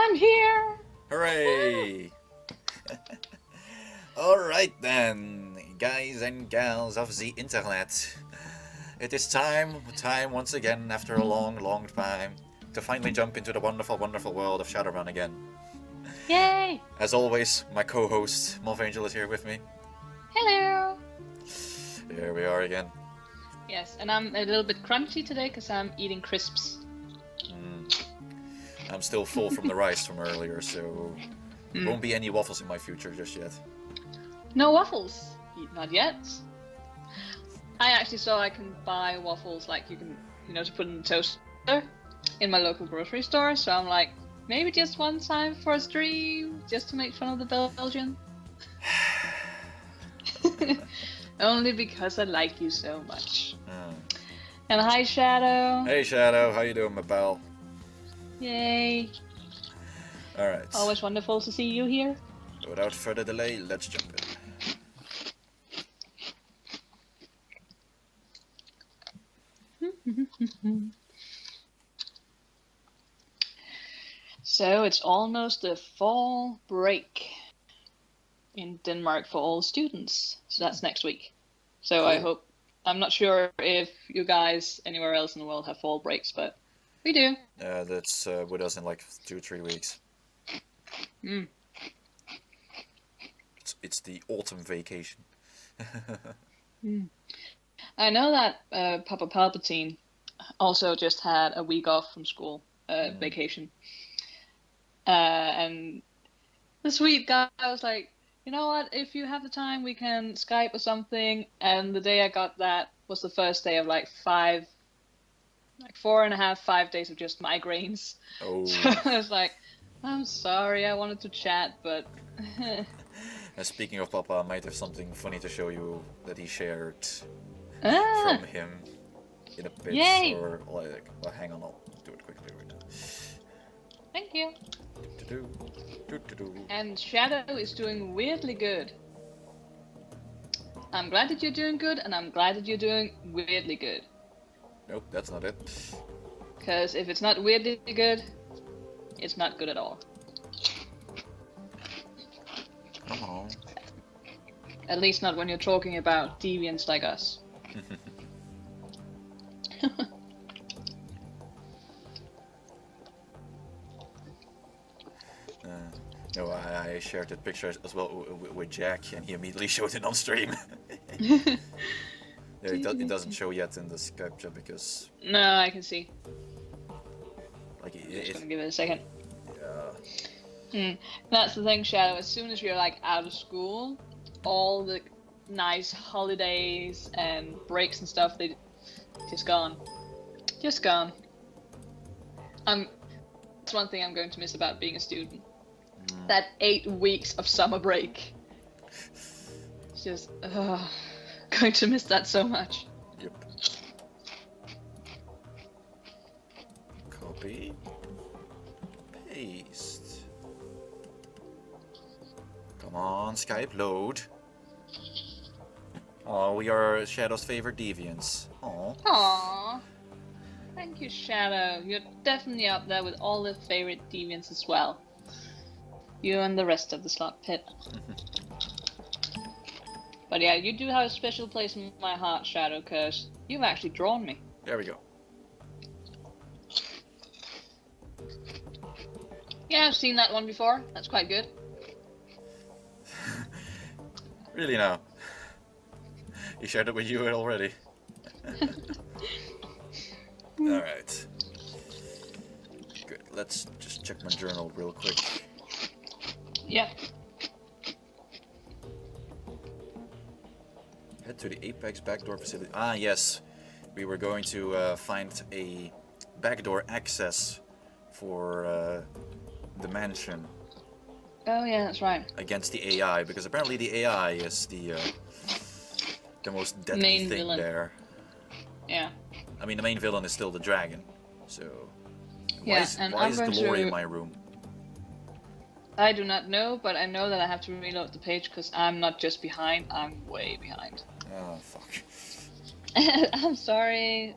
I'm here! Hooray! Alright then, guys and gals of the internet. It is time once again, after a long time, to finally jump into the wonderful world of Shadowrun again. Yay! As always, my co-host, mothangel, is here with me. Hello! Here we are again. Yes, and I'm a little bit crunchy today because I'm eating crisps. I'm still full from the rice from earlier, so won't be any waffles in my future just yet. No waffles? Not yet. I actually saw I can buy waffles, like you can, to put in the toaster in my local grocery store, so I'm like, maybe just one time for a stream, just to make fun of the Belgian. Only because I like you so much. And hi, Shadow. Hey, Shadow. How you doing, my pal? Yay. Alright. Always wonderful to see you here. Without further delay, let's jump in. So it's almost the fall break in Denmark for all students. So that's next week. So cool. I'm not sure if you guys anywhere else in the world have fall breaks, but we do. That's with us in like 2-3 weeks. It's the autumn vacation. I know that Papa Palpatine also just had a week off from school, vacation. And the sweet guy was like, you know what, if you have the time, we can Skype or something. And the day I got that was the first day of like 4.5 days of just migraines. Oh. So I was like, I'm sorry, I wanted to chat, but... Speaking of Papa, I might have something funny to show you that he shared from him in a bit. Yay. Or like, well, hang on, I'll do it quickly right now. Thank you. Do-do-do. And Shadow is doing weirdly good. I'm glad that you're doing good, and I'm glad that you're doing weirdly good. Nope, that's not it. Because if it's not weirdly good, it's not good at all. Come on. At least not when you're talking about deviants like us. No, I shared that picture as well with Jack, and he immediately showed it on stream. It doesn't show yet in the Skype chat because... No, I can see. Like Just gonna give it a second. Yeah. That's the thing, Shadow. As soon as you're like out of school, all the nice holidays and breaks and stuff, they just gone. Just gone. That's one thing I'm going to miss about being a student. That 8 weeks of summer break. It's just, going to miss that so much. Yep. Copy. Paste. Come on, Skype, load. Oh, we are Shadow's favorite deviants. Aww. Aww. Thank you, Shadow. You're definitely up there with all the favorite deviants as well. You and the rest of the slot pit. But yeah, you do have a special place in my heart, Shadow, because you've actually drawn me. There we go. Yeah, I've seen that one before. That's quite good. Really now? He shared it with you already. Alright. Good. Let's just check my journal real quick. Yep. Head to the Apex Backdoor facility. Ah, yes. We were going to find a backdoor access for the mansion. Oh yeah, that's right. Against the AI, because apparently the AI is the most deadly main thing villain. there. Yeah. I mean, the main villain is still the dragon. So Yeah, why is Glory in my room? I do not know, but I know that I have to reload the page because I'm not just behind, I'm way behind. Oh, fuck. I'm sorry.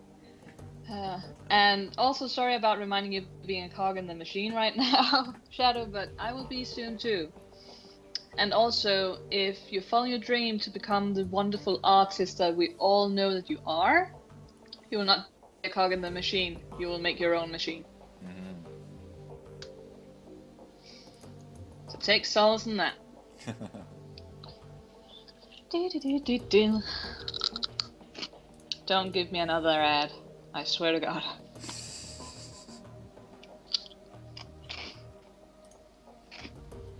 And also, sorry about reminding you of being a cog in the machine right now, Shadow, but I will be soon too. And also, if you follow your dream to become the wonderful artist that we all know that you are, you will not be a cog in the machine. You will make your own machine. Mm-hmm. So take solace in that. Don't give me another ad. I swear to God.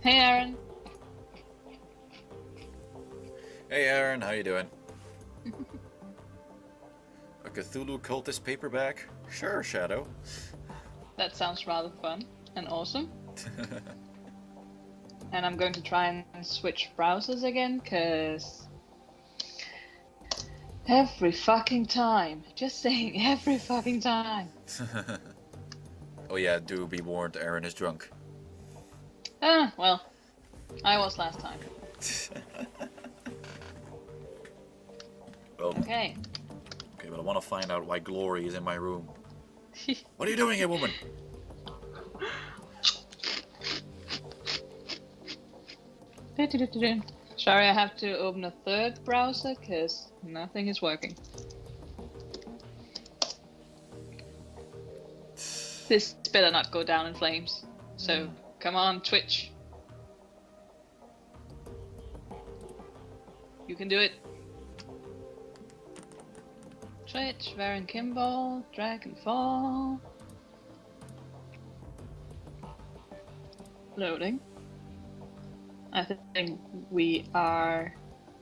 Hey, Aaron. Hey Aaron, how you doing? A Cthulhu cultist paperback? Sure, Shadow. That sounds rather fun and awesome. And I'm going to try and switch browsers again, cause every fucking time. Just saying, every fucking time. Oh yeah, do be warned, Aaron is drunk. Ah, well, I was last time. Well, Okay. okay, but I want to find out why Glory is in my room. What are you doing here, woman? Sorry, I have to open a third browser because nothing is working. This better not go down in flames. So, come on, Twitch. You can do it. Twitch, Varren, Kimbold, Dragonfall. Loading. I think we are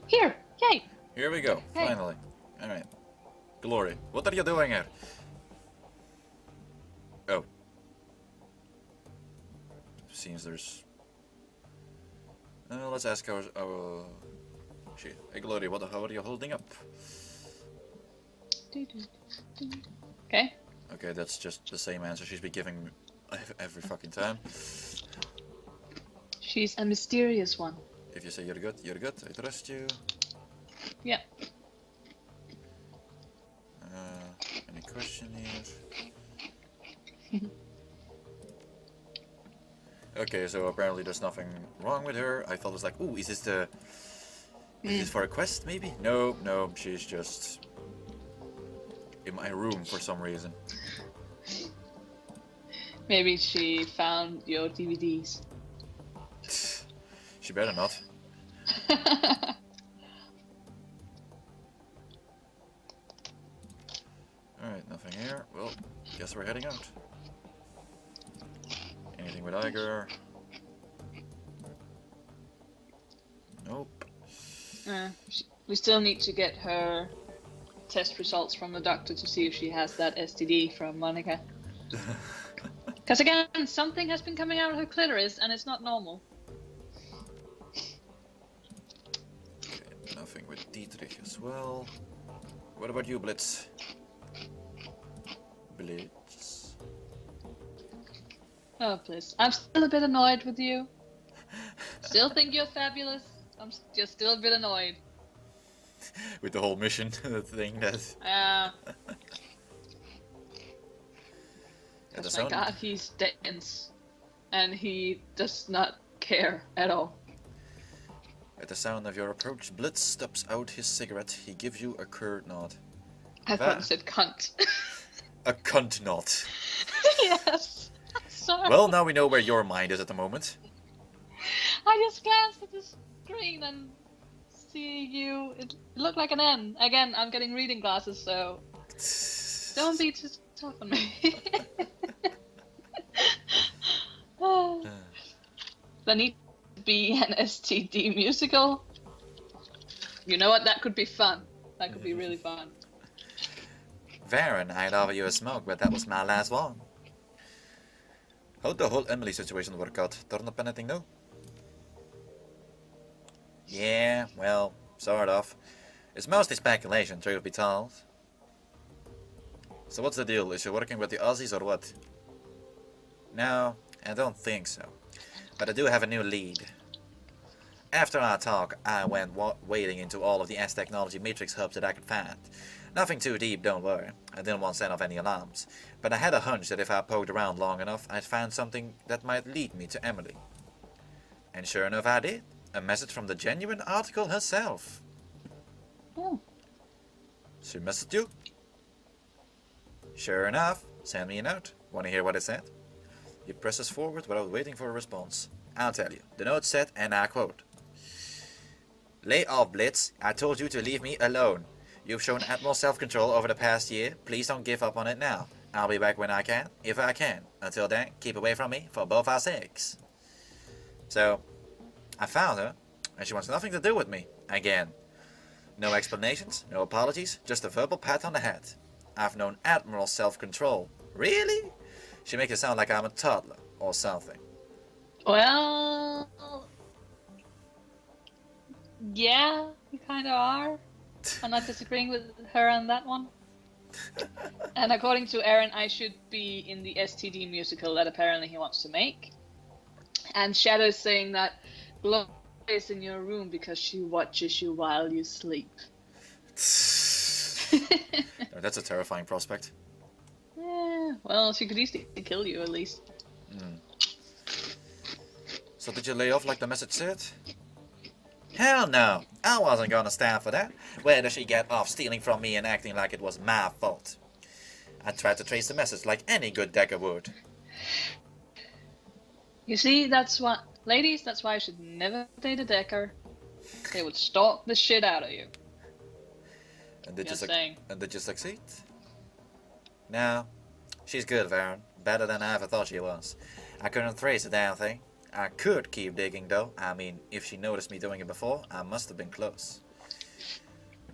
here. Yay! Here we go, Hey. finally. Alright. Glory, what are you doing here? Oh. Seems there's... let's ask our... Shit. Hey Glory, how are you holding up? Okay. Okay, that's just the same answer she's been giving every fucking time. She's a mysterious one. If you say you're good, I trust you. Yeah. Any question here? Okay, so apparently there's nothing wrong with her. I thought it was like, ooh, is this for a quest maybe? No, she's just in my room for some reason. Maybe she found your DVDs. She better not. Alright, nothing here. Well, guess we're heading out. Anything with Iger? Nope. We still need to get her test results from the doctor to see if she has that STD from Monica. Because again, something has been coming out of her clitoris and it's not normal. Okay, nothing with Dietrich as well. What about you, Blitz? Blitz? Oh, please. I'm still a bit annoyed with you. Still think you're fabulous. I'm just still a bit annoyed. With the whole mission thing that... Oh my god, he's dense. And he does not care at all. At the sound of your approach, Blitz steps out his cigarette. He gives you a curt nod. I thought you said cunt. A cunt nod. Yes. Sorry. Well, now we know where your mind is at the moment. I just glanced at the screen and see you. It looked like an N. Again, I'm getting reading glasses, so don't be too tough on me. There needs to be an STD musical. You know what? That could be fun. That could be really fun. Varren, I'd offer you a smoke, but that was my last one. How'd the whole Emily situation work out? Turn up anything new? Yeah, well, sort of. It's mostly speculation, truth be told. So what's the deal? Is she working with the Aussies or what? No, I don't think so. But I do have a new lead. After our talk, I went wading into all of the S-Technology Matrix hubs that I could find. Nothing too deep, don't worry. I didn't want to set off any alarms. But I had a hunch that if I poked around long enough, I'd find something that might lead me to Emily. And sure enough I did. A message from the genuine article herself. Oh. She messaged you? Sure enough. Send me a note. Want to hear what it said? He presses forward without waiting for a response. I'll tell you. The note said, and I quote, "Lay off, Blitz. I told you to leave me alone. You've shown admirable self-control over the past year. Please don't give up on it now. I'll be back when I can, if I can. Until then, keep away from me for both our sakes." So, I found her, and she wants nothing to do with me. Again. No explanations, no apologies, just a verbal pat on the head. I've known admirable self-control. Really? She makes it sound like I'm a toddler, or something. Well, yeah, you kind of are. I'm not disagreeing with her on that one. And according to Aaron, I should be in the STD musical that apparently he wants to make. And Shadow's saying that Glow is in your room because she watches you while you sleep. No, that's a terrifying prospect. Yeah, well, she could easily kill you at least. So did you lay off like the message said? Hell no! I wasn't gonna stand for that. Where does she get off stealing from me and acting like it was my fault? I tried to trace the message like any good Decker would. You see, that's what... Ladies, that's why you should never date a Decker. They would stalk the shit out of you. And did, Just saying. And did you succeed? No. She's good, Varren. Better than I ever thought she was. I couldn't trace the damn thing. I could keep digging though. I mean, if she noticed me doing it before, I must have been close.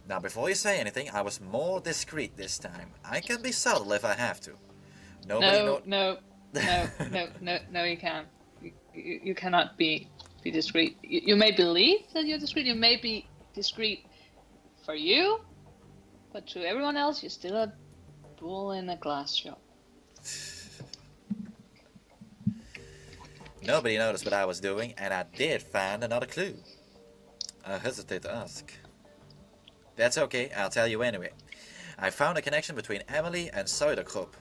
Now before you say anything, I was more discreet this time. I can be subtle if I have to. No, you can't. You cannot be discreet. You may believe that you're discreet. You may be discreet for you, but to everyone else, you're still a bull in a glass shop. Nobody noticed what I was doing, and I did find another clue. I hesitate to ask. That's okay, I'll tell you anyway. I found a connection between Emily and Zuiderkrupp.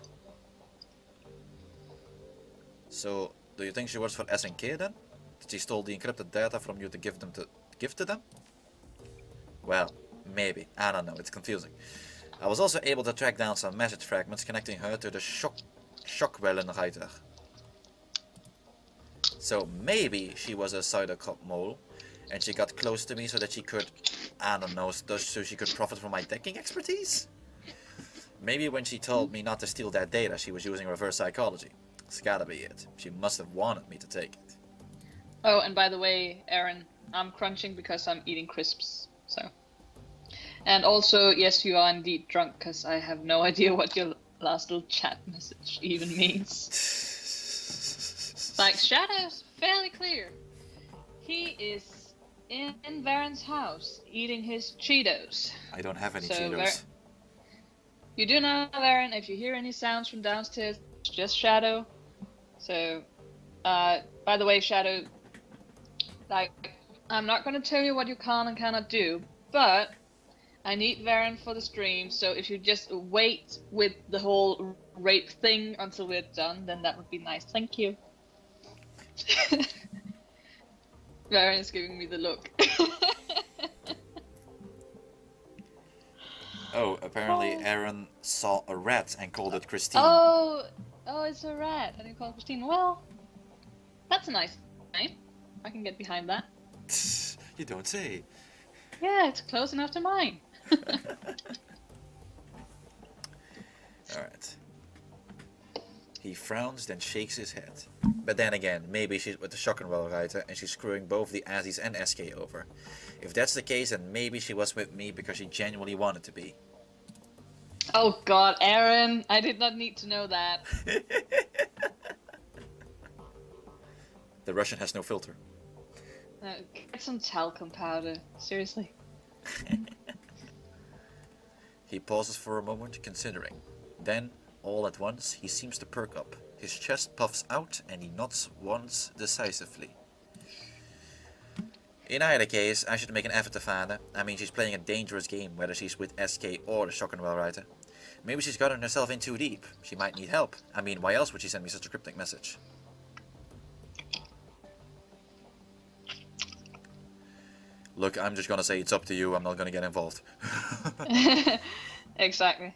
So, do you think she works for SNK then? Did she stole the encrypted data from you to give to them? Well, maybe. I don't know, it's confusing. I was also able to track down some message fragments connecting her to the Schockwellenreiter. So maybe she was a Zuiderkrupp mole, and she got close to me so that she could, I don't know, so she could profit from my decking expertise? Maybe when she told me not to steal that data, she was using reverse psychology. It's gotta be it. She must have wanted me to take it. Oh, and by the way, Aaron, I'm crunching because I'm eating crisps, so. And also, yes, you are indeed drunk, because I have no idea what your last little chat message even means. Like, Shadow's fairly clear. He is in Varren's house, eating his Cheetos. I don't have any Cheetos. You do know, Varren, if you hear any sounds from downstairs, it's just Shadow. So, by the way, Shadow, like, I'm not going to tell you what you can and cannot do, but I need Varren for the stream, so if you just wait with the whole rape thing until we're done, then that would be nice. Thank you. Varren is giving me the look. Oh, apparently Aaron saw a rat and called it Christine. Oh, it's a rat, and you call it Christine. Well, that's a nice name. I can get behind that. You don't say. Yeah, it's close enough to mine. Alright. He frowns, then shakes his head. But then again, maybe she's with the Schockenwellenreiter and she's screwing both the Azis and SK over. If that's the case, then maybe she was with me because she genuinely wanted to be. Oh god, Aaron, I did not need to know that. The Russian has no filter. Get some talcum powder, seriously. He pauses for a moment, considering. Then, all at once, he seems to perk up. His chest puffs out and he nods once decisively. In either case, I should make an effort to find her. I mean, she's playing a dangerous game, whether she's with SK or the Shotgunwell writer. Maybe she's gotten herself in too deep. She might need help. I mean, why else would she send me such a cryptic message? Look, I'm just gonna say it's up to you. I'm not gonna get involved. Exactly.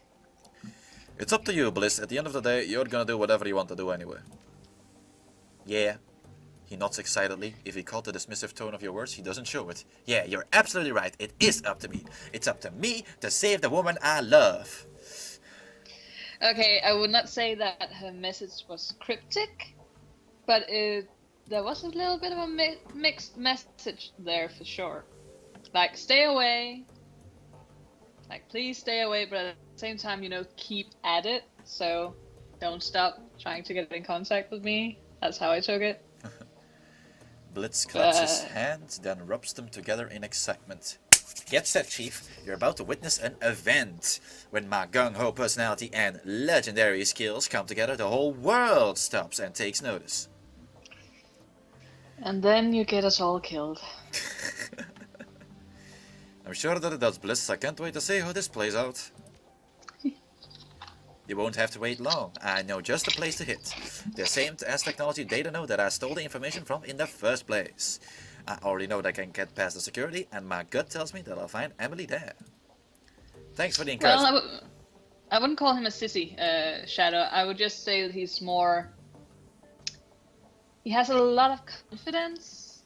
It's up to you, Bliss. At the end of the day, you're gonna do whatever you want to do anyway. Yeah. He nods excitedly. If he caught the dismissive tone of your words, he doesn't show it. Yeah, you're absolutely right. It is up to me. It's up to me to save the woman I love. Okay, I would not say that her message was cryptic, but there was a little bit of a mixed message there for sure. Like, stay away. Like, please stay away, but at the same time, you know, keep at it. So, don't stop trying to get in contact with me. That's how I took it. Blitz claps his hands, then rubs them together in excitement. Get set, Chief. You're about to witness an event. When my gung-ho personality and legendary skills come together, the whole world stops and takes notice. And then you get us all killed. I'm sure that it does, Bliss. I can't wait to see how this plays out. You won't have to wait long. I know just the place to hit. The same as technology data node that I stole the information from in the first place. I already know that I can get past the security, and my gut tells me that I'll find Emily there. Thanks for the encouragement. Well, I wouldn't call him a sissy, Shadow. I would just say that he's more... He has a lot of confidence,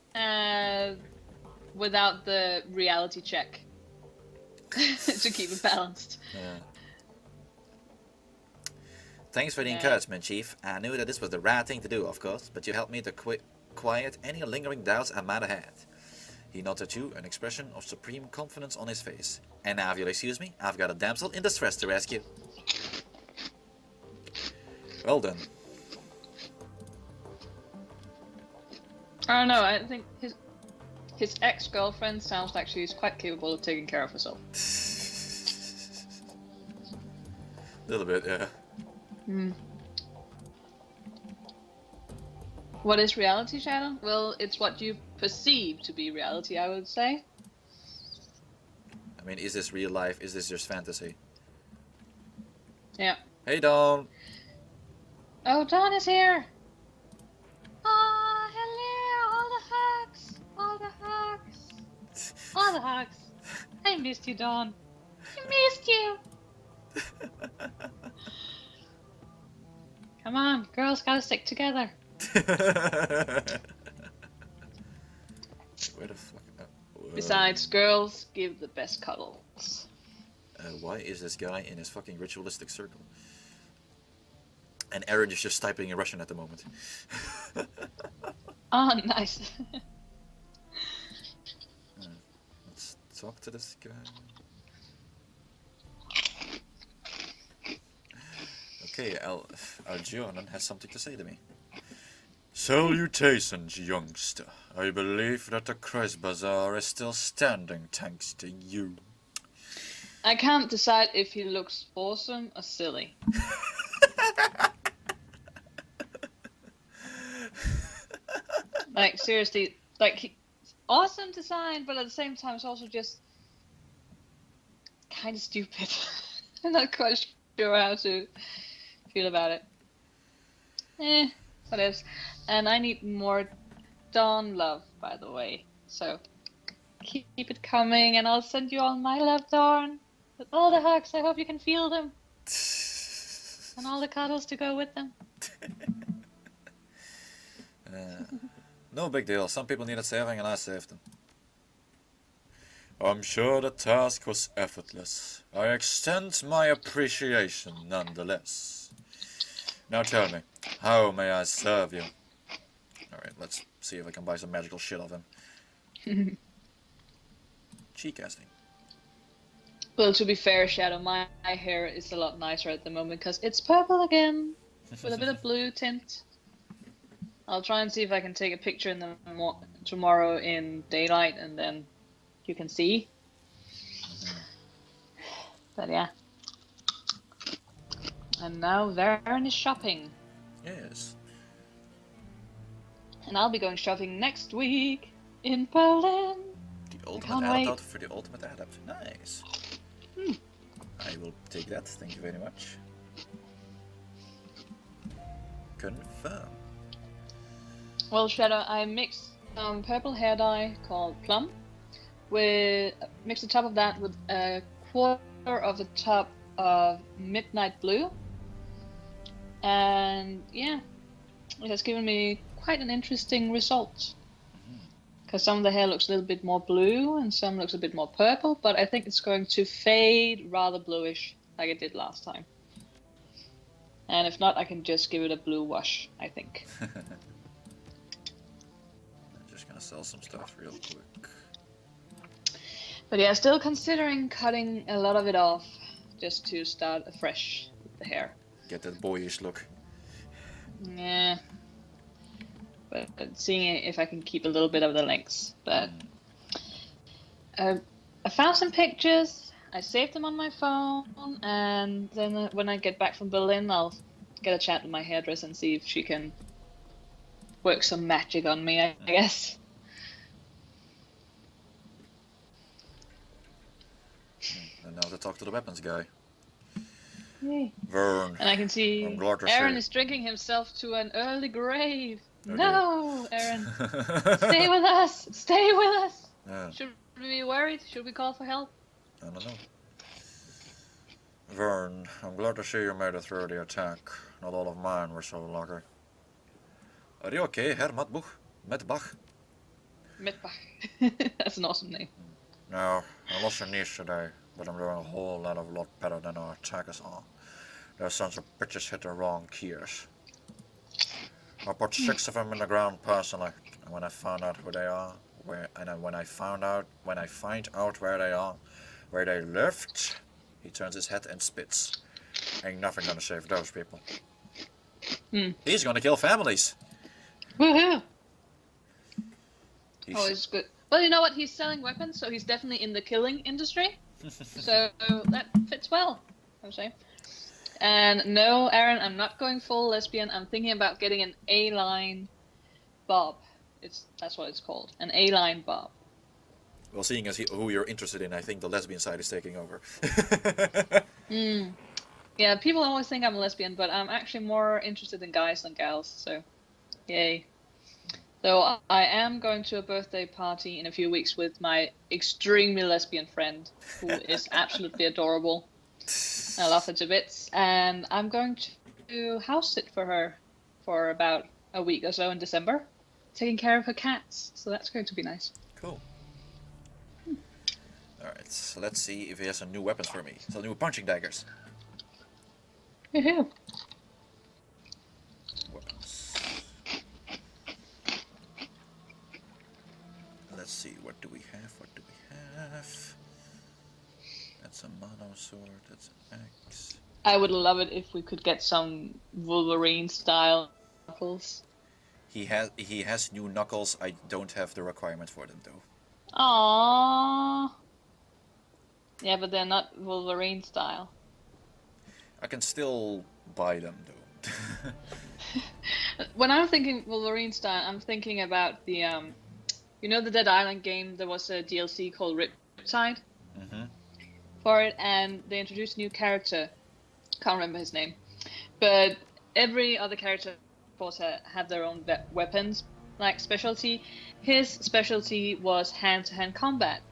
without the reality check. To keep it balanced. Yeah. Thanks for the encouragement, Chief. I knew that this was the right thing to do, of course, but you helped me to quiet any lingering doubts I might have had. He nods at you, an expression of supreme confidence on his face. And now, if you'll excuse me, I've got a damsel in distress to rescue. Well done. I don't know, I think his ex-girlfriend sounds like she's quite capable of taking care of herself. A little bit, yeah. What is reality, Shadow? Well, it's what you perceive to be reality, I would say. I mean, is this real life? Is this just fantasy? Yeah. Hey, Dawn! Oh, Dawn is here! Oh, hello! All the hugs! All the hugs! All the hugs! I missed you, Dawn. I missed you! Come on, girls gotta stick together. Where the fuck? Besides, girls give the best cuddles. Why is this guy in his fucking ritualistic circle? And Aaron is just typing in Russian at the moment. Oh, nice. Let's talk to this guy. Okay, Algernon has something to say to me. Salutations, youngster. I believe that the Christ Bazaar is still standing thanks to you. I can't decide if he looks awesome or silly. Like, seriously, like, awesome design, but at the same time it's also just kind of stupid. I'm not quite sure how to feel about it. What is? And I need more Dawn love, by the way. So keep it coming, and I'll send you all my love, Dawn. With all the hugs, I hope you can feel them. And all the cuddles to go with them. No big deal. Some people needed saving, and I saved them. I'm sure the task was effortless. I extend my appreciation nonetheless. Now tell me, how may I serve you? Alright, let's see if I can buy some magical shit off him. Cheek casting. Well, to be fair, Shadow, my hair is a lot nicer at the moment because it's purple again with a bit of blue tint. I'll try and see if I can take a picture in the tomorrow in daylight, and then you can see. But yeah. And now Varren is shopping. Yes. And I'll be going shopping next week. in Berlin. The can't ultimate wait. adept for the ultimate adept. Nice. I will take that. Thank you very much. Confirm. Well, Shadow, I mixed some purple hair dye called Plum. Mixed the top of that with a quarter of the top of Midnight Blue. And yeah, it has given me quite an interesting result. Because some of the hair looks a little bit more blue and some looks a bit more purple, but I think it's going to fade rather bluish like it did last time. And if not, I can just give it a blue wash, I think. I'm just gonna sell some stuff real quick. But yeah, still considering cutting a lot of it off just to start afresh with the hair. Get that boyish look. Yeah. But seeing if I can keep a little bit of the lengths. But I found some pictures. I saved them on my phone, and then when I get back from Berlin, I'll get a chat with my hairdresser and see if she can work some magic on me, I guess. And now to talk to the weapons guy. Yay. Varren. And I can see I'm glad to Aaron see. is drinking himself to an early grave. Oh, no, Aaron. Stay with us. Stay with us. Yeah, Should we be worried? Should we call for help? I don't know. Varren, I'm glad to see you made it through the attack. Not all of mine were so lucky. Are you okay, Herr Matbuch? Metbach? Midbach. That's an awesome name. No, I lost a niece today, but I'm doing a lot better than our attackers are. Those sons of bitches hit the wrong keys. I put 6 of them in the ground personally, and when I found out who they are, when I find out where they are, where they lived, he turns his head and spits. Ain't nothing gonna save those people. He's gonna kill families. Woohoo! Oh, it's good. Well, you know what? He's selling weapons, so he's definitely in the killing industry. So that fits well, I would say. And no, Aaron, I'm not going full lesbian. I'm thinking about getting an A-line bob. That's what it's called, an A-line bob. Well, seeing as who you're interested in, I think the lesbian side is taking over. Yeah, people always think I'm a lesbian, but I'm actually more interested in guys than gals, so yay. So I am going to a birthday party in a few weeks with my extremely lesbian friend, who is absolutely adorable. I love her to bits, and I'm going to house sit for her for about a week or so in December, taking care of her cats, so that's going to be nice. Cool. Alright, so let's see if he has some new weapons for me. Some new punching daggers. Woohoo! Weapons. Let's see, what do we have? That's a mono sword, that's an axe. I would love it if we could get some Wolverine style knuckles. He has new knuckles, I don't have the requirement for them though. Aww. Yeah, but they're not Wolverine style. I can still buy them though. When I'm thinking Wolverine style, I'm thinking about the you know the Dead Island game. There was a DLC called Riptide for it, and they introduced a new character. Can't remember his name, but every other character, of course, have their own weapons, like specialty. His specialty was hand-to-hand combat,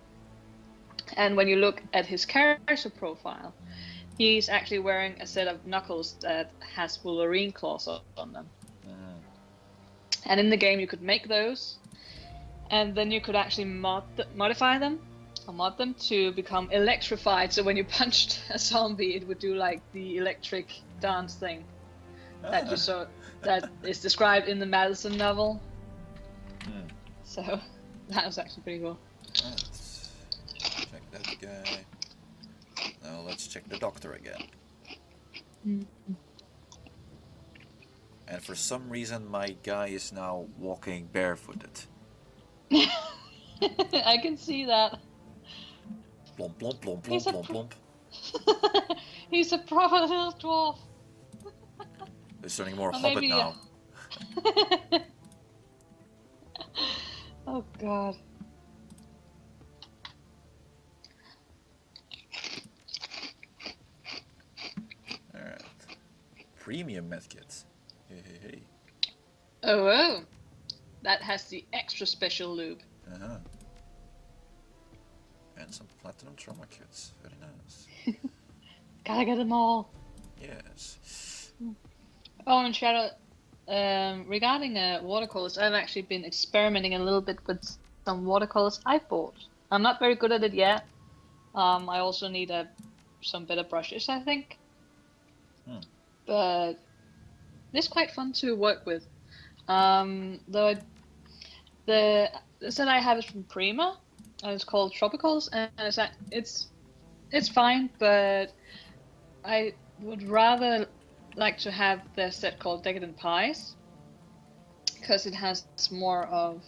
and when you look at his character profile, he's actually wearing a set of knuckles that has Wolverine claws on them. And in the game, you could make those, and then you could actually modify them, or mod them to become electrified. So when you punched a zombie, it would do like the electric dance thing that you saw, that is described in the Madison novel. So that was actually pretty cool. Let's check that guy. Now let's check the doctor again. And for some reason, my guy is now walking barefooted. I can see that. Plomp, plomp, plomp, plomp, plomp, plomp. He's a proper little dwarf. He's turning more Or hobbit maybe, now. Oh Oh god. Alright. Premium medkit. Hey. Oh. That has the extra special lube. Uh-huh. And some platinum trauma kits. Very nice. Gotta get them all. Yes. Oh, and Shadow, regarding watercolors, I've actually been experimenting a little bit with some watercolors I bought. I'm not very good at it yet. I also need some better brushes, I think. But it's quite fun to work with. Though the set I have is from Prima, and it's called Tropicals, and it's fine, but I would rather like to have the set called Decadent Pies, because it has more of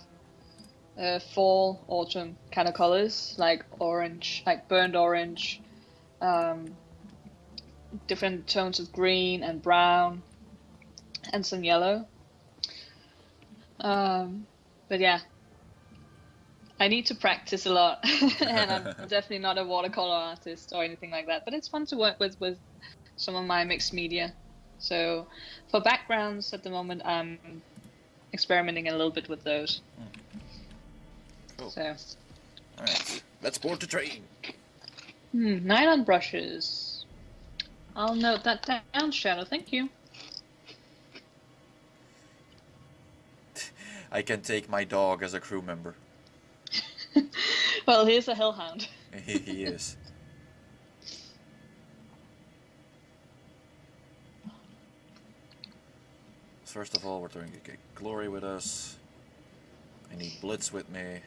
fall, autumn kind of colors, like orange, like burnt orange, different tones of green and brown, and some yellow. But yeah, I need to practice a lot, and I'm definitely not a watercolor artist or anything like that, but it's fun to work with some of my mixed media. So for backgrounds at the moment, I'm experimenting a little bit with those. Cool. So. Alright, let's board the train. Nylon brushes. I'll note that down, Shadow. Thank you. I can take my dog as a crew member. Well, he's a hellhound. He is. First of all, we're trying to get Glory with us. I need Blitz with me.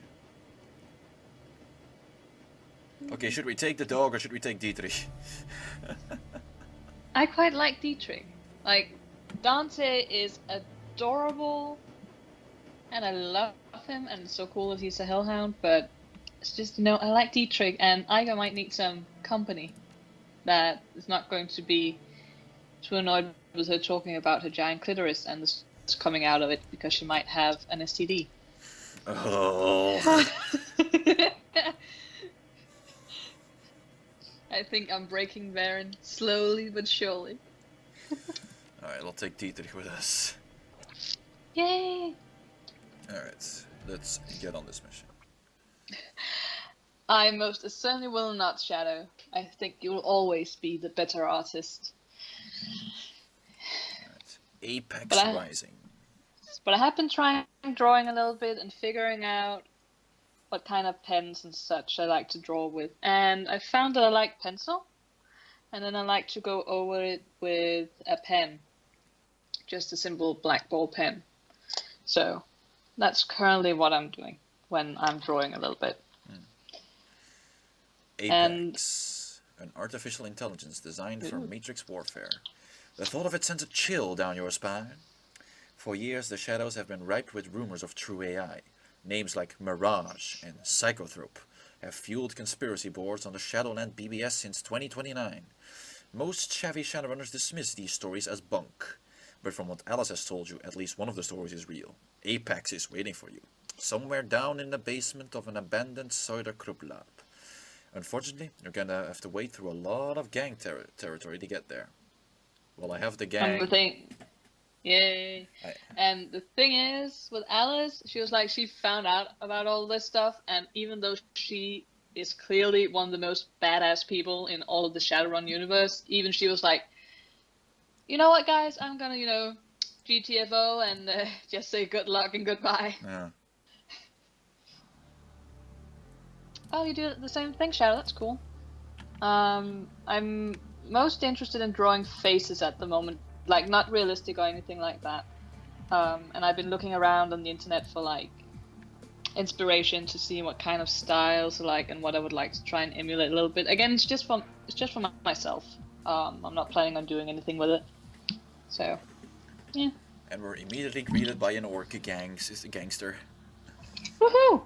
Okay, should we take the dog or should we take Dietrich? I quite like Dietrich. Like, Dante is adorable, and I love him, and it's so cool that he's a hellhound, but it's just, I like Dietrich, and Iga might need some company that is not going to be too annoyed with her talking about her giant clitoris and this coming out of it because she might have an STD. Oh. I think I'm breaking Varren slowly but surely. Alright, I'll take Dietrich with us. Yay! Alright, let's get on this mission. I most certainly will not, Shadow. I think you will always be the better artist. Right. Apex Rising. But I have been drawing a little bit and figuring out what kind of pens and such I like to draw with. And I found that I like pencil, and then I like to go over it with a pen. Just a simple black ball pen. So that's currently what I'm doing when I'm drawing a little bit. Apex, an artificial intelligence designed for matrix warfare. The thought of it sends a chill down your spine. For years, the shadows have been ripe with rumors of true AI. Names like Mirage and Psychothrope have fueled conspiracy boards on the Shadowland BBS since 2029. Most savvy Shadowrunners dismiss these stories as bunk, but from what Alice has told you, at least one of the stories is real. Apex is waiting for you, somewhere down in the basement of an abandoned Söderkrupp lab. Unfortunately, you're gonna have to wade through a lot of gang territory to get there. Well, I have the gang. Yay. And the thing is, with Alice, she was like, she found out about all this stuff, and even though she is clearly one of the most badass people in all of the Shadowrun universe, even she was like, you know what, guys, I'm gonna, GTFO and just say good luck and goodbye. Yeah. Oh, you do the same thing, Shadow, that's cool. I'm most interested in drawing faces at the moment, like not realistic or anything like that. And I've been looking around on the internet for like inspiration to see what kind of styles I like and what I would like to try and emulate a little bit. Again, it's just for myself. I'm not planning on doing anything with it. So, yeah. And we're immediately greeted by an orc gangster. Woohoo!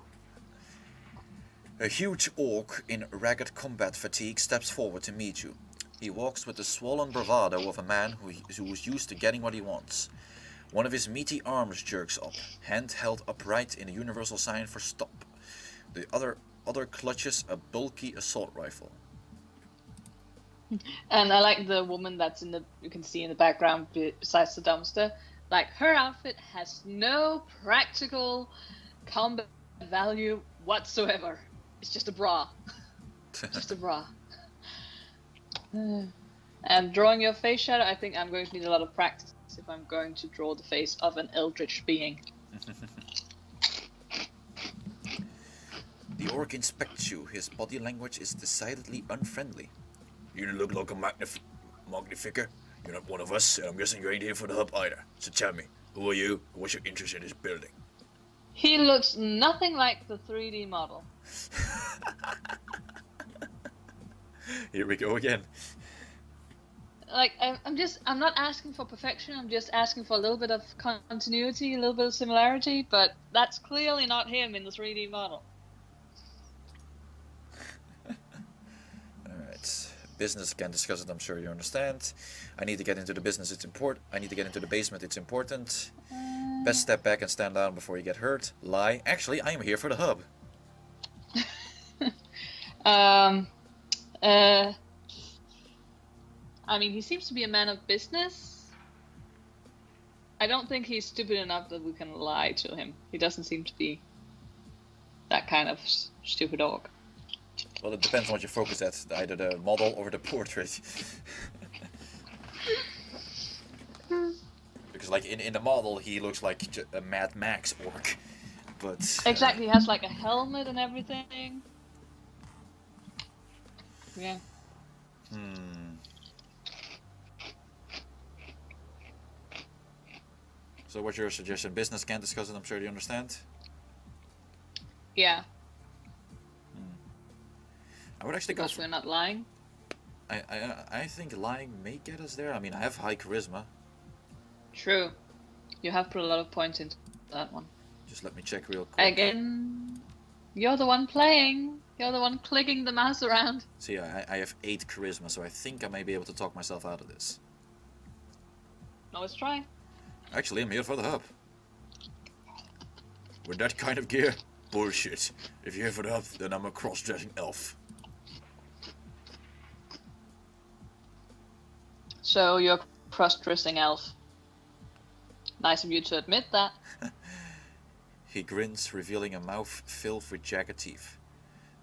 A huge orc in ragged combat fatigue steps forward to meet you. He walks with the swollen bravado of a man who is used to getting what he wants. One of his meaty arms jerks up, hand held upright in a universal sign for stop. The other clutches a bulky assault rifle. And I like the woman that's you can see in the background besides the dumpster. Like, her outfit has no practical combat value whatsoever. It's just a bra. Just a bra. And drawing your face shadow, I think I'm going to need a lot of practice if I'm going to draw the face of an eldritch being. The orc inspects you. His body language is decidedly unfriendly. You look like a magnificker. You're not one of us, and I'm guessing you ain't here for the hub either. So tell me, who are you, and what's your interest in this building? He looks nothing like the 3D model. Here we go again. Like, I'm not asking for perfection, I'm just asking for a little bit of continuity, a little bit of similarity, but that's clearly not him in the 3D model. Alright. Business, can discuss it, I'm sure you understand. I need to get into the business, it's important. I need to get into the basement, it's important. Best step back and stand down before you get hurt. Lie. Actually, I am here for the hub. I mean, he seems to be a man of business. I don't think he's stupid enough that we can lie to him. He doesn't seem to be that kind of stupid orc. Well, it depends on what you focus at, either the model or the portrait. Because, like, in the model, he looks like a Mad Max orc. But exactly, he has like a helmet and everything. Yeah. So what's your suggestion? Business, can't discuss it, I'm sure you understand? Yeah. I would actually because we're not lying. I think lying may get us there. I mean, I have high charisma. True. You have put a lot of points into that one. Just let me check real quick. Again, you're the one playing. You're the one clicking the mouse around. See, I have 8 charisma, so I think I may be able to talk myself out of this. Now let's try. Actually, I'm here for the hub. With that kind of gear? Bullshit. If you're here for the hub, then I'm a cross-dressing elf. So you're a cross-dressing elf. Nice of you to admit that. He grins, revealing a mouth filled with jagged teeth.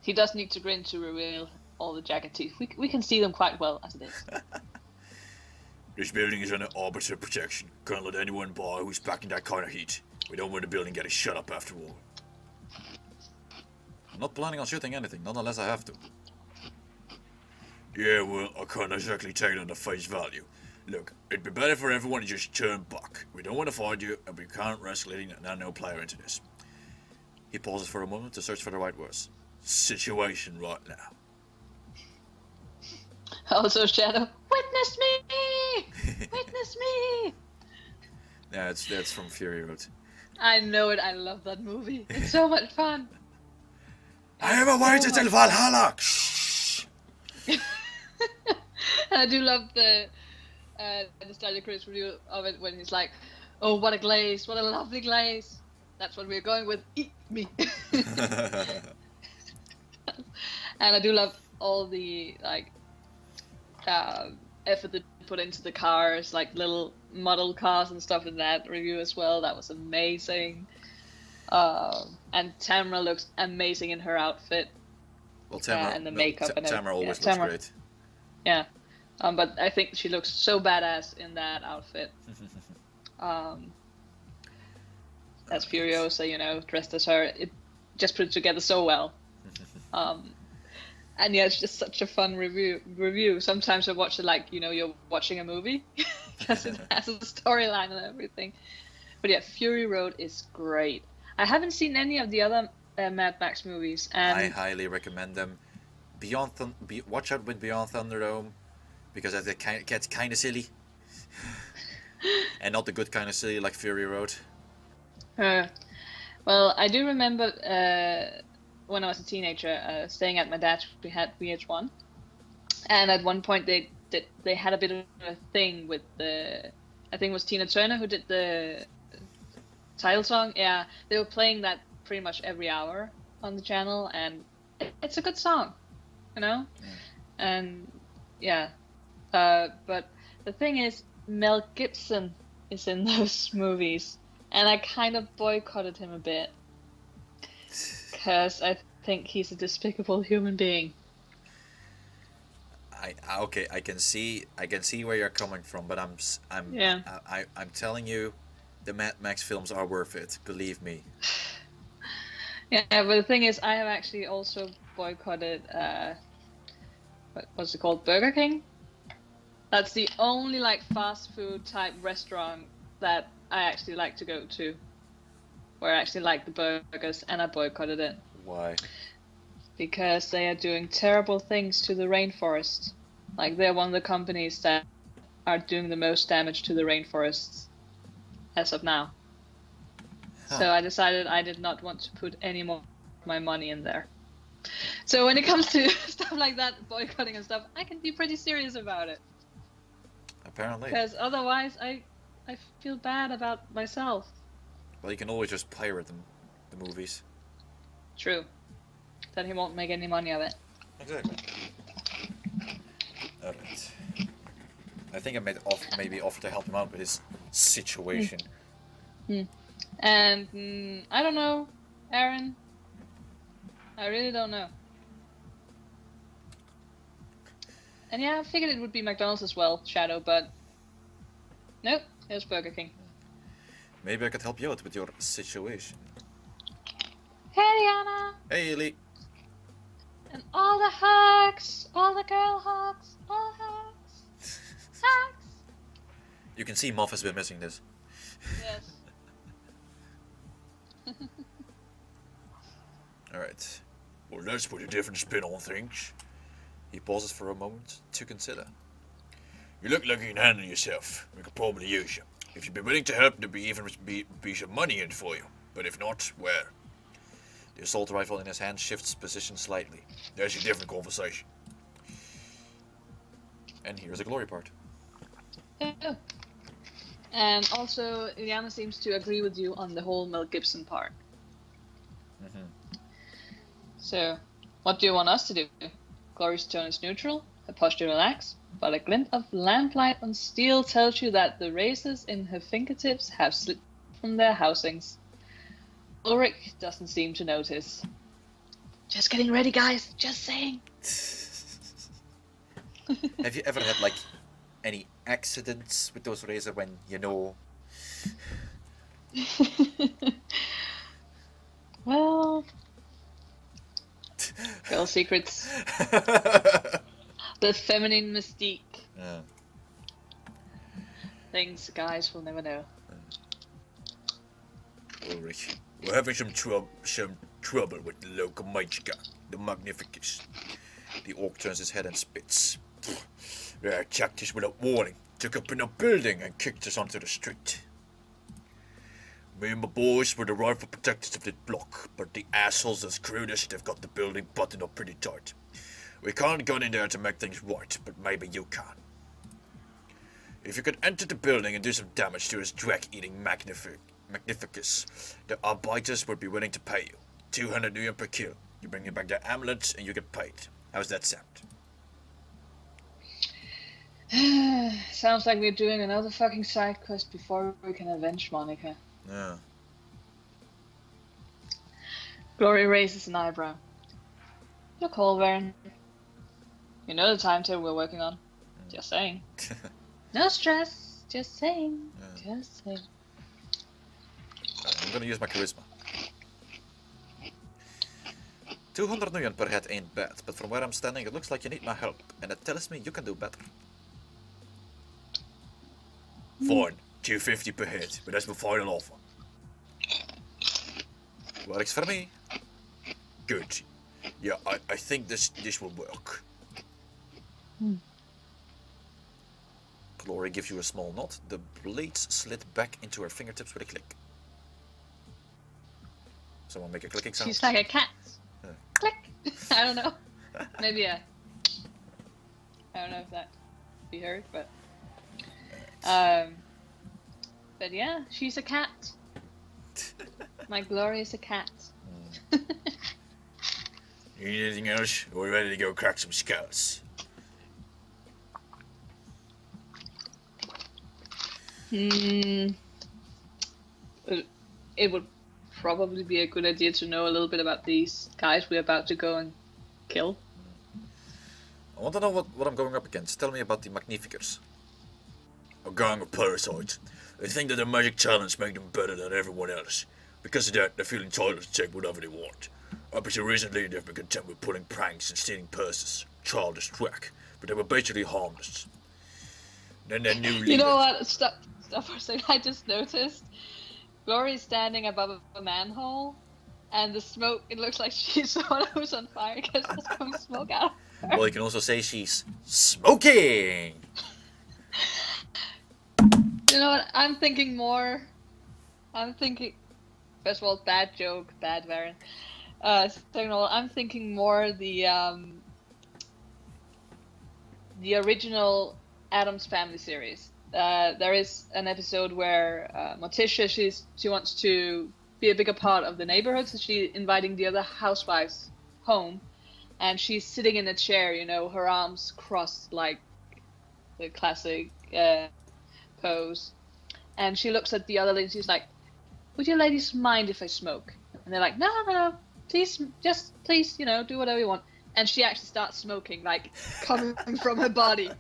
He does need to grin to reveal all the jagged teeth. We can see them quite well as it is. This building is under arbiter protection. Can't let anyone by who's packing that kind of heat. We don't want the building getting shut up after all. I'm not planning on shooting anything, not unless I have to. Yeah, well, I can't exactly take it on the face value. Look, it'd be better for everyone to just turn back. We don't want to fight you, and we can't risk letting an unknown player into this. He pauses for a moment to search for the right words. Situation right now. Also, Shadow, witness me! Witness me! Yeah, that's from Fury Road. I know it, I love that movie. It's so much fun. I am awaited till Valhalla! Shh! I do love the nostalgia critic review of it when he's like, oh, what a glaze, what a lovely glaze. That's what we're going with, eat me. And I do love all the, like, effort they put into the cars, like little model cars and stuff in that review as well. That was amazing. And Tamara looks amazing in her outfit. Well, Tamara, and the makeup and everything. Tamara always looks great. Yeah. But I think she looks so badass in that outfit. As Furiosa, you know, dressed as her, it just put it together so well. And yeah, it's just such a fun review. Sometimes I watch it like, you know, you're watching a movie because it has a storyline and everything. But yeah, Fury Road is great. I haven't seen any of the other Mad Max movies, and I highly recommend them. Watch out with Beyond Thunderdome, because it gets kind of silly, and not the good kind of silly like Fury Road. Well, I do remember when I was a teenager, staying at my dad's, we had VH1, and at one point they had a bit of a thing with the I think it was Tina Turner who did the title song. Yeah, they were playing that pretty much every hour on the channel, and it's a good song, you know. And yeah, but the thing is, Mel Gibson is in those movies, and I kind of boycotted him a bit because I think he's a despicable human being. Okay, I can see where you're coming from, but I'm telling you, the Mad Max films are worth it. Believe me. Yeah, but the thing is, I have actually also boycotted what's it called, Burger King. That's the only like fast food type restaurant that I actually like to go to, where I actually like the burgers, and I boycotted it. Why? Because they are doing terrible things to the rainforest. Like, they're one of the companies that are doing the most damage to the rainforests as of now. Huh. So I decided I did not want to put any more of my money in there. So when it comes to stuff like that, boycotting and stuff, I can be pretty serious about it. Apparently. Because otherwise I feel bad about myself. Well, you can always just pirate them, the movies. True. Then he won't make any money of it. Exactly. Alright. I think I maybe offer to help him out with his situation. And I don't know, Aaron. I really don't know. And yeah, I figured it would be McDonald's as well, Shadow, but nope, it was Burger King. Maybe I could help you out with your situation. Hey, Anna! Hey, Ellie! And all the hugs! All the girl hugs! All hugs! Hugs! You can see Moff has been missing this. Yes. Alright. Well, let's put a different spin on things. He pauses for a moment to consider. You look like you can handle yourself. We could probably use you. If you'd be willing to help, there'd be some money in it for you. But if not, well... The assault rifle in his hand shifts position slightly. There's a different conversation. And here's a glory part. Oh. And also, Ileana seems to agree with you on the whole Mel Gibson part. So, what do you want us to do? Glory's tone is neutral, her posture relaxed, but a glint of lamplight on steel tells you that the razors in her fingertips have slipped from their housings. Ulrich doesn't seem to notice. Just getting ready, guys. Just saying. Have you ever had, like, any accidents with those razors when, you know... Well... Girl secrets. The feminine mystique. Yeah. Things guys will never know. Ulrich. We're having some trouble with the local mage guy, the Magnificus. The orc turns his head and spits. They attacked us without warning, took up in a building and kicked us onto the street. Me and my boys were the rightful protectors of this block, but the assholes that screwed us, they've got the building buttoned up pretty tight. We can't go in there to make things right, but maybe you can. If you could enter the building and do some damage to his drag-eating Magnificus, the Arbiters would be willing to pay you. 200 million per kill. You bring me back the amulets and you get paid. How's that sound? Sounds like we're doing another fucking side quest before we can avenge Monica. Yeah. Glory raises an eyebrow. Your call, Varren. You know the timetable we're working on. Just saying. No stress. Just saying. Yeah. Just saying. I'm gonna use my charisma. 200 million per head ain't bad, but from where I'm standing it looks like you need my help, and it tells me you can do better. Fine, 250 per head, but that's my final offer. Works for me. Good. Yeah, I think this will work. Glory gives you a small nod. The blades slid back into her fingertips with a click. Someone make a clicking sound. She's like a cat. Click. I don't know. Maybe I don't know if that be heard, but But yeah, she's a cat. My Glory is a cat. You need anything else? We're ready to go crack some skulls. It would probably be a good idea to know a little bit about these guys we're about to go and kill. I want to know what I'm going up against. Tell me about the Magnificers. A gang of parasites. They think that their magic talents make them better than everyone else. Because of that, they feel entitled to take whatever they want. Up until recently, they've been content with pulling pranks and stealing purses. Childish track. But they were basically harmless. Then their new leader... You know what? Stop for a second. I just noticed Glory's standing above a manhole, and the smoke, it looks like she's someone who's on fire because there's coming smoke out of her. Well, you can also say she's smoking! You know what? I'm thinking, first of all, bad joke, bad Varren. Second of all, I'm thinking more the original Addams Family series. There is an episode where Morticia, she wants to be a bigger part of the neighborhood, so she's inviting the other housewives home, and she's sitting in a chair, you know, her arms crossed like the classic pose, and she looks at the other ladies. She's like, "Would you ladies mind if I smoke?" And they're like, "No, please, please, you know, do whatever you want." And she actually starts smoking, like coming from her body.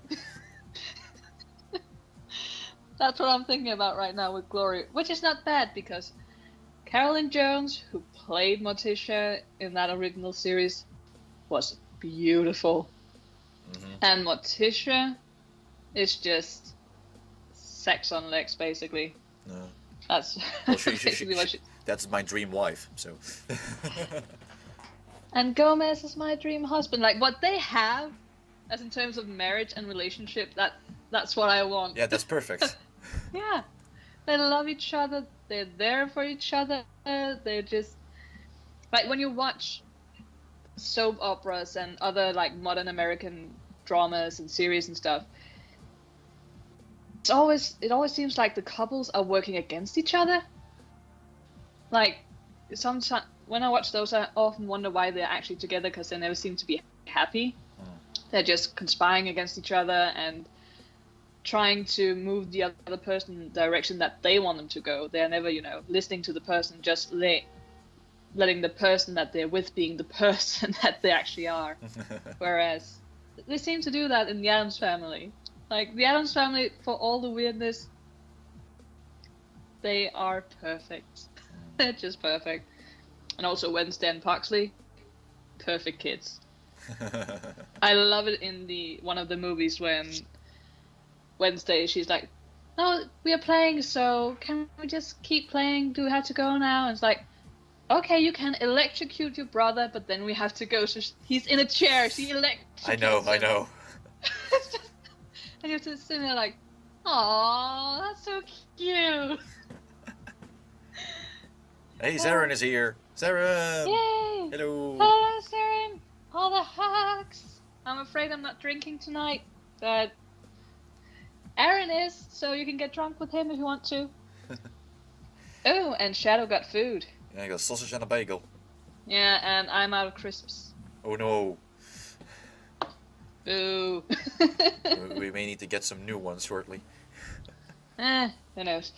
That's what I'm thinking about right now with Glory, which is not bad because Carolyn Jones, who played Morticia in that original series, was beautiful. Mm-hmm. And Morticia is just sex on legs, basically. No. That's well, basically what she... That's my dream wife, so... And Gomez is my dream husband. Like, what they have, as in terms of marriage and relationship, that's what I want. Yeah, that's perfect. Yeah. They love each other. They're there for each other. They're just... Like, when you watch soap operas and other, like, modern American dramas and series and stuff, it always seems like the couples are working against each other. Like, sometimes when I watch those, I often wonder why they're actually together, because they never seem to be happy. They're just conspiring against each other and trying to move the other person in the direction that they want them to go. They're never, you know, listening to the person, just letting the person that they're with being the person that they actually are. Whereas they seem to do that in the Addams Family. Like, the Addams Family, for all the weirdness, they are perfect. They're just perfect. And also Wednesday and Parksley, perfect kids. I love it in one of the movies when Wednesday, she's like, "No, we are playing, so can we just keep playing? Do we have to go now?" And it's like, "Okay, you can electrocute your brother, but then we have to go." So he's in a chair, she electrocutes I know. And you have to sit there like, "Aww, that's so cute." Hey, Zaren is here. Zaren! Yay! Hello! Hello, Zaren! All the hugs! I'm afraid I'm not drinking tonight, but Aaron is, so you can get drunk with him if you want to. Oh, and Shadow got food. Yeah, I got sausage and a bagel. Yeah, and I'm out of crisps. Oh no. Boo. We may need to get some new ones shortly. Who knows?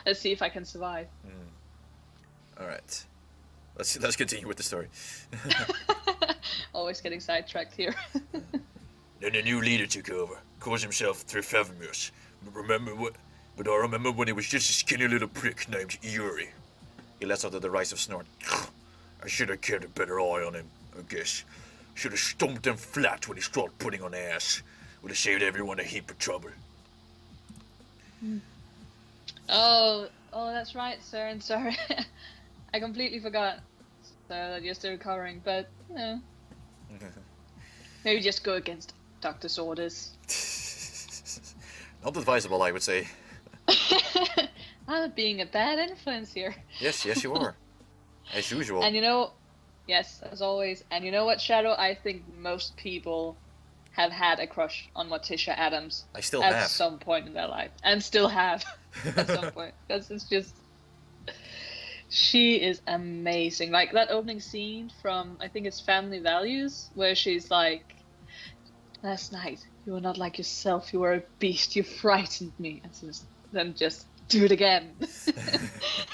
Let's see if I can survive. Alright. Let's continue with the story. Always getting sidetracked here. Then a new leader took over. Calls himself Trifavmus. But I remember when he was just a skinny little prick named Yuri. He lets out a derisive snort. I should have kept a better eye on him, I guess. Should have stomped him flat when he started putting on ass. Would have saved everyone a heap of trouble. Oh, that's right, sir. And sorry, I completely forgot that you're still recovering. But you know, maybe just go against doctor's orders. Not advisable, I would say. I'm being a bad influence here. Yes, you are. As usual. And you know, yes, as always. And you know what, Shadow? I think most people have had a crush on Morticia Addams I still at have. some point in their life, and still have at some point. Because it's just, she is amazing. Like that opening scene from, I think it's Family Values, where she's like, "Last night you were not like yourself. You were a beast. You frightened me." And so then just do it again.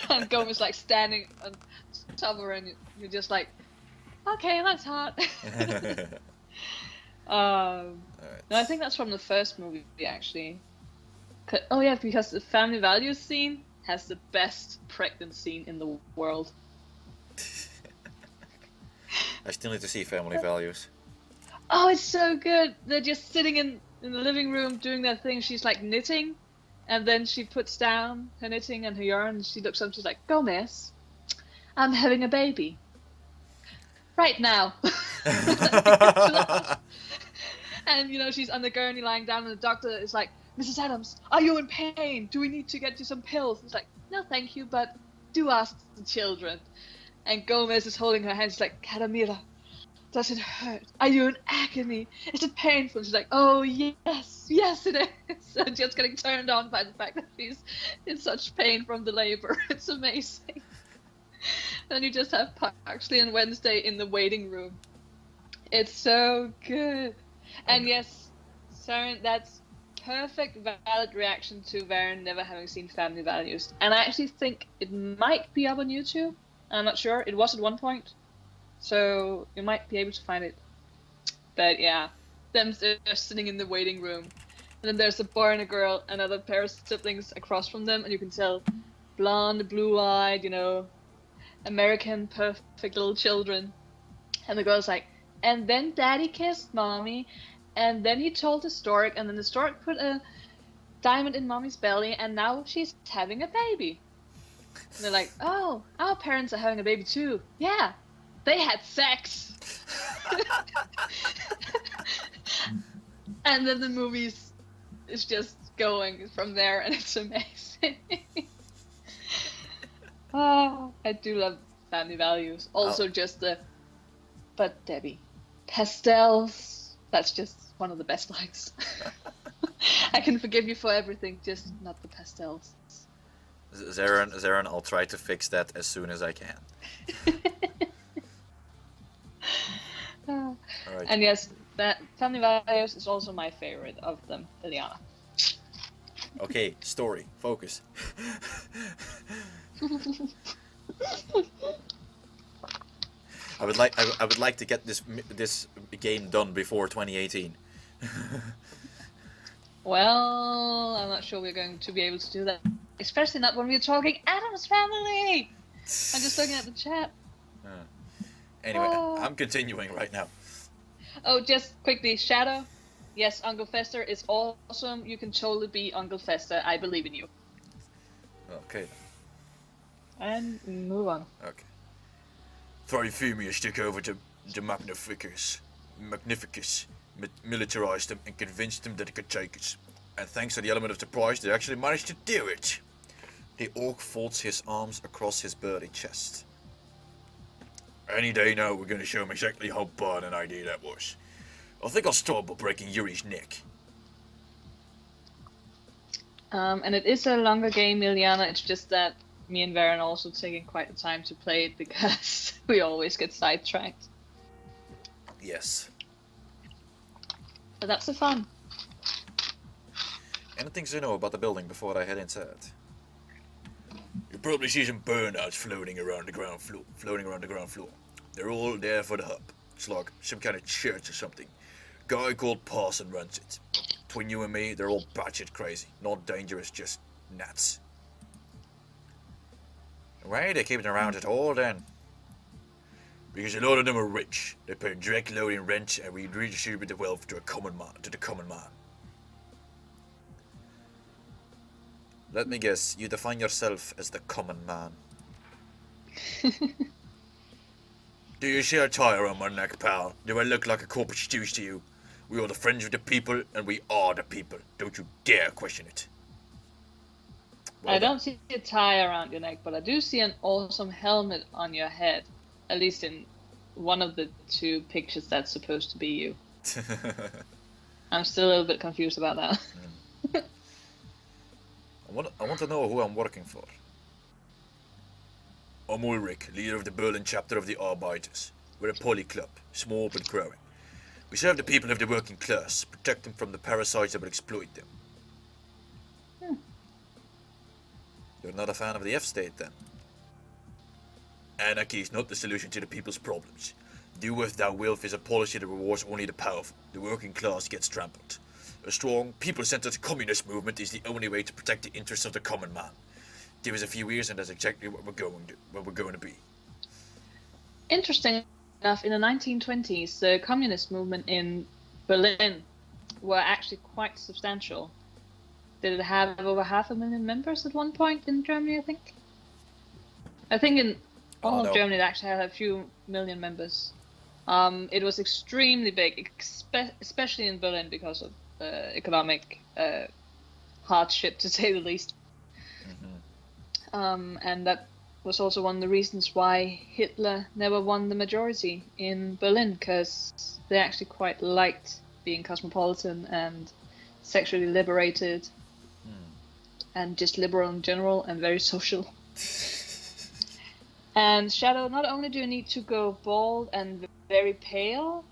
And Gomez like standing on top of her, and you're just like, okay, that's hot. Alright. No, I think that's from the first movie actually. Oh yeah, because the Family Values scene has the best pregnant scene in the world. I still need to see Family Values. Oh, it's so good. They're just sitting in the living room doing their thing. She's like knitting, and then she puts down her knitting and her yarn, and she looks up and she's like, "Gomez, I'm having a baby. Right now." And you know, she's on the gurney lying down, and the doctor is like, "Mrs. Adams, are you in pain? Do we need to get you some pills?" It's like, "No, thank you, but do ask the children." And Gomez is holding her hand. She's like, "Caramilla, does it hurt? Are you in agony? Is it painful?" She's like, "Oh, yes, yes it is." So just getting turned on by the fact that she's in such pain from the labor. It's amazing. Then you just have Parksley and Wednesday in the waiting room. It's so good. And yes, Saren, that's perfect valid reaction to Varren never having seen Family Values. And I actually think it might be up on YouTube. I'm not sure. It was at one point. So you might be able to find it. But yeah, them just sitting in the waiting room. And then there's a boy and a girl, another pair of siblings across from them, and you can tell blonde, blue-eyed, you know, American perfect little children. And the girl's like, "And then Daddy kissed Mommy, and then he told the stork, and then the stork put a diamond in Mommy's belly, and now she's having a baby." And they're like, "Oh, our parents are having a baby too. Yeah, they had sex." And then the movie is just going from there, and it's amazing. Oh, I do love Family Values. Also, just but Debbie, pastels. That's just one of the best lines. I can forgive you for everything, just not the pastels. Zaren, I'll try to fix that as soon as I can. Alright. And yes, that Family Values is also my favorite of them, Liliana. Okay, story, focus. I would like to get this game done before 2018. Well, I'm not sure we're going to be able to do that, especially not when we're talking Addams Family. I'm just looking at the chat. Anyway, I'm continuing right now. Oh, just quickly, Shadow. Yes, Uncle Fester is awesome. You can totally be Uncle Fester. I believe in you. Okay. And move on. Okay. Thrifemius took over the Magnificus, militarized them and convinced them that it could take us. And thanks to the element of surprise, they actually managed to do it. The orc folds his arms across his burly chest. Any day now, we're going to show him exactly how bad an idea that was. I think I'll start by breaking Yuri's neck. And it is a longer game, Liliana. It's just that me and Varren are also taking quite the time to play it because we always get sidetracked. Yes. But that's the fun. Anything to know about the building before I head inside? You probably see some burnouts floating around the ground floor. They're all there for the hub. It's like some kind of church or something. Guy called Parson runs it. Between you and me, they're all batshit crazy. Not dangerous, just nuts. Why are they keeping around at all then? Because a lot of them are rich. They pay a direct load in rent, and we redistribute the wealth to the common man. Let me guess, you define yourself as the common man. Do you see a tie around my neck, pal? Do I look like a corporate stooge to you? We are the friends of the people, and we are the people. Don't you dare question it. Well, I don't see a tie around your neck, but I do see an awesome helmet on your head. At least in one of the two pictures that's supposed to be you. I'm still a little bit confused about that. I want to know who I'm working for. I'm Ulrich, leader of the Berlin chapter of the Arbeiters. We're a poly club, small but growing. We serve the people of the working class, protect them from the parasites that will exploit them. You're not a fan of the F-state, then? Anarchy is not the solution to the people's problems. Do with thou wilt is a policy that rewards only the powerful. The working class gets trampled. A strong, people-centered communist movement is the only way to protect the interests of the common man. Give us a few years and that's exactly what we're going to be. Interesting enough, in the 1920s, the communist movement in Berlin were actually quite substantial. Did it have over 500,000 members at one point in Germany, I think? I think in all of Germany it actually had a few million members. It was extremely big, especially in Berlin because of economic hardship, to say the least. And that was also one of the reasons why Hitler never won the majority in Berlin, because they actually quite liked being cosmopolitan and sexually liberated. And just liberal in general and very social. And Shadow, not only do you need to go bald and very pale,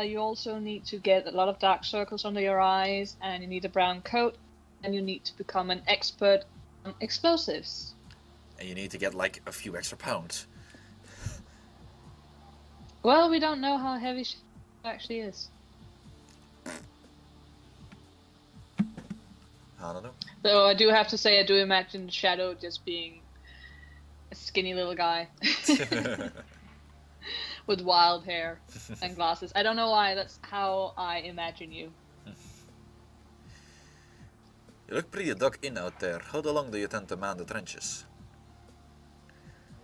you also need to get a lot of dark circles under your eyes, and you need a brown coat, and you need to become an expert on explosives. And you need to get like a few extra pounds. Well, we don't know how heavy Shadow actually is. I don't know. Though I do have to say, I do imagine Shadow just being a skinny little guy with wild hair and glasses. I don't know why, that's how I imagine you. You look pretty dug in out there. How long do you tend to man the trenches?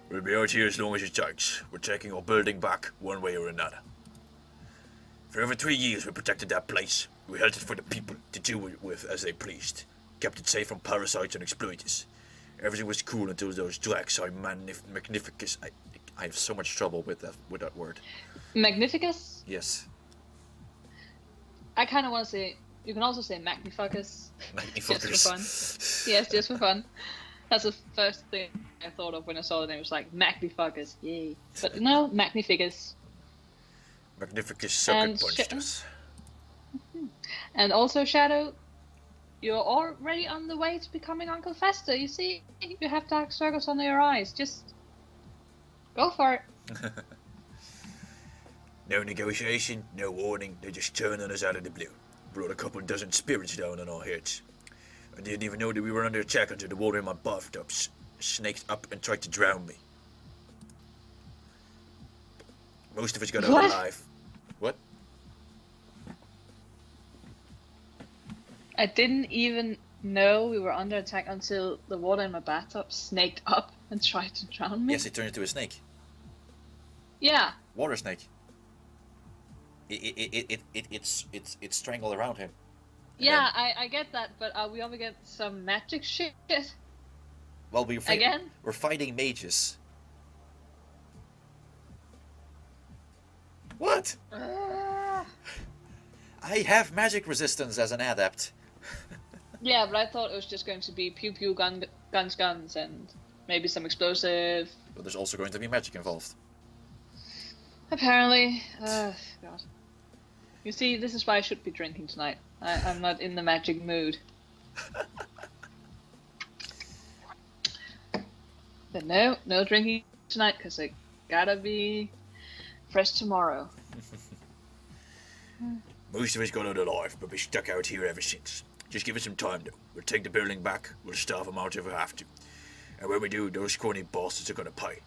We'll be out here as long as it takes. We're taking our building back, one way or another. For over 3 years we protected that place. We held it for the people to do it with as they pleased. Kept it safe from parasites and exploiters. Everything was cool until those drags are magnificus. I have so much trouble with that word. Magnificus? Yes. I kind of want to say, you can also say magnificus. Magnificus. Just for fun. Yes, just for fun. That's the first thing I thought of when I saw the name. It was like, magnificus, yay. But no, magnificus. Magnificus sucker punched us. And also, Shadow, you're already on the way to becoming Uncle Fester. You see, you have dark circles under your eyes. Just go for it. No negotiation, no warning. They just turned on us out of the blue. Brought a couple dozen spirits down on our heads. I didn't even know that we were under attack until the water in my bathtub snaked up and tried to drown me. Most of us got out alive. What? I didn't even know we were under attack until the water in my bathtub snaked up and tried to drown me. Yes, it turned into a snake. Yeah. Water snake. It's strangled around him. Yeah, I get that, but are we over get some magic shit? Well, we're fighting mages. What? I have magic resistance as an adept. Yeah, but I thought it was just going to be pew pew guns, and maybe some explosive. But there's also going to be magic involved. Apparently. God. You see, this is why I should be drinking tonight. I'm not in the magic mood. But no drinking tonight, because I gotta be fresh tomorrow. Most of us got out alive, but we stuck out here ever since. Just give us some time, though. We'll take the building back, we'll starve them out if we have to. And when we do, those corny bastards are gonna pay.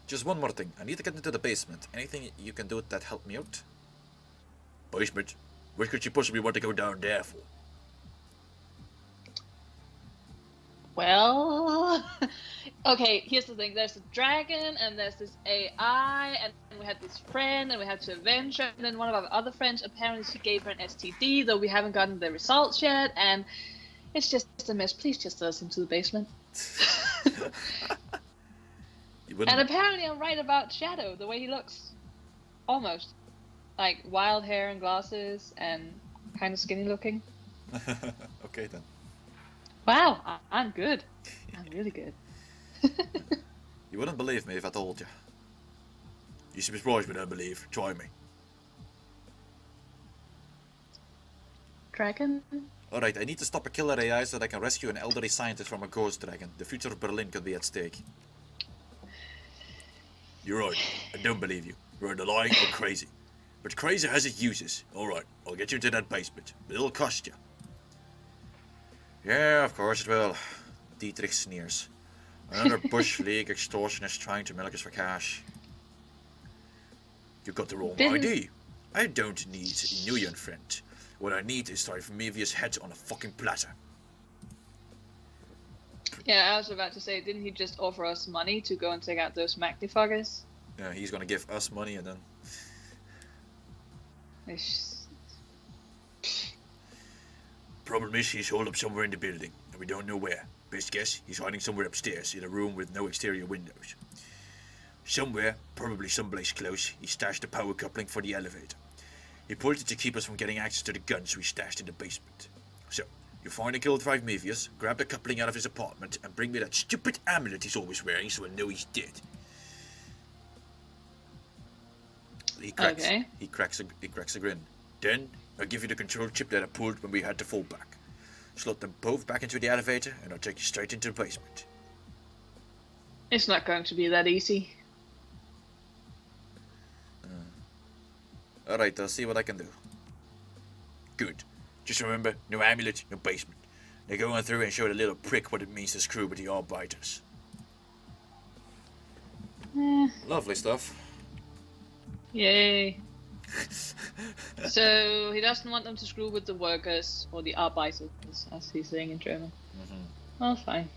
Just one more thing. I need to get into the basement. Anything you can do that help me out? Basement? What could you possibly want to go down there for? Well, okay, here's the thing. There's a dragon, and there's this AI, and we had this friend, and we had to avenge her, and then one of our other friends, apparently she gave her an STD, though we haven't gotten the results yet, and it's just a mess. Please just let us into the basement. And apparently I'm right about Shadow, the way he looks. Almost. like wild hair and glasses and kind of skinny looking. Okay then. Wow, I'm good. I'm really good. You wouldn't believe me if I told you. You should be surprised but don't believe. Try me. Dragon? Alright, I need to stop a killer AI so that I can rescue an elderly scientist from a ghost dragon. The future of Berlin could be at stake. You're right. I don't believe you. You're either lying or crazy. But crazy has its uses. Alright, I'll get you into that basement. But it'll cost you. Yeah, of course it will. Dietrich sneers. Another Bush League extortionist trying to milk us for cash. You got the wrong ID. I don't need a new young friend. What I need is Mevius' head on a fucking platter. Yeah, I was about to say, didn't he just offer us money to go and take out those magnifuggers? Yeah, he's gonna give us money and then... Problem is, he's holed up somewhere in the building, and we don't know where. Best guess, he's hiding somewhere upstairs, in a room with no exterior windows. Somewhere, probably someplace close, he stashed the power coupling for the elevator. He pulled it to keep us from getting access to the guns we stashed in the basement. So, you find and kill 5 Mevius, grab the coupling out of his apartment, and bring me that stupid amulet he's always wearing so I know he's dead. He cracks a grin. Then, I'll give you the control chip that I pulled when we had to fall back. Slot them both back into the elevator, and I'll take you straight into the basement. It's not going to be that easy. Alright, I'll see what I can do. Good. Just remember, no amulet, no basement. Now go on through and show the little prick what it means to screw with the Arbiters. Lovely stuff. Yay. So, he doesn't want them to screw with the workers, or the Arbeiters, as he's saying in German. Well, fine.